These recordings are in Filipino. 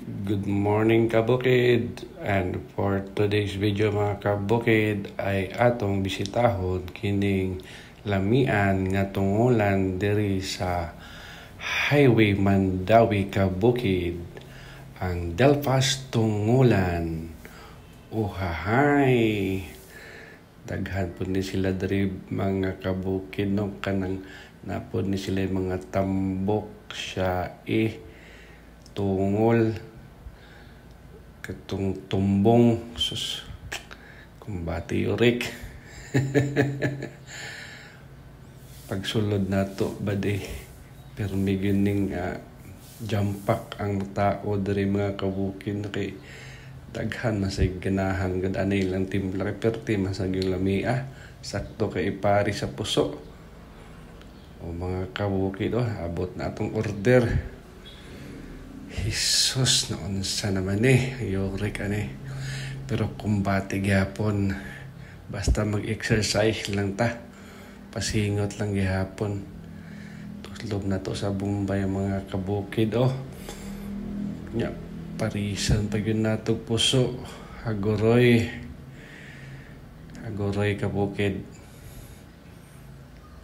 Good morning kabukid, and for today's video mga kabukid ay atong bisitahon kining lamian nga tungulan diri sa Highway Mandawi kabukid, ang Delfas Tungulan. Uhahay, daghan po ni sila diri mga kabukid, no? Kanang napod ni sila mga tambok siya tungol katong tumbong sus kumbati urik. Pagsulod nato bade pero may gining jampak ang tao diri mga kabukid kay daghan masay ganahan gud anay lang timpla kay perti masag yung lamia sakto kay ipari sa puso. O mga kabukid, abot na atong order. Jesus, na unsa naman yorek pero kumbati gyapon, basta mag-exercise lang ta, pasingot lang gyapon. Tulob na to sa Bombay mga kabukid, nya parisan pag yun natog puso, agoroy kabukid,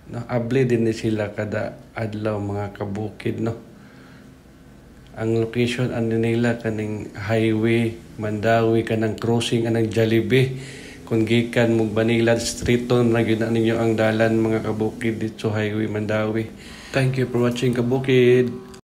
no? Able din sila kada adlaw mga kabukid, no? Ang location nila kaning Highway Mandawi, kanang crossing anang Jollibee. Kung gikan mo Banilan Street on na gyud ninyo ang dalan mga kabukid dito Highway Mandawi. Thank you for watching kabukid.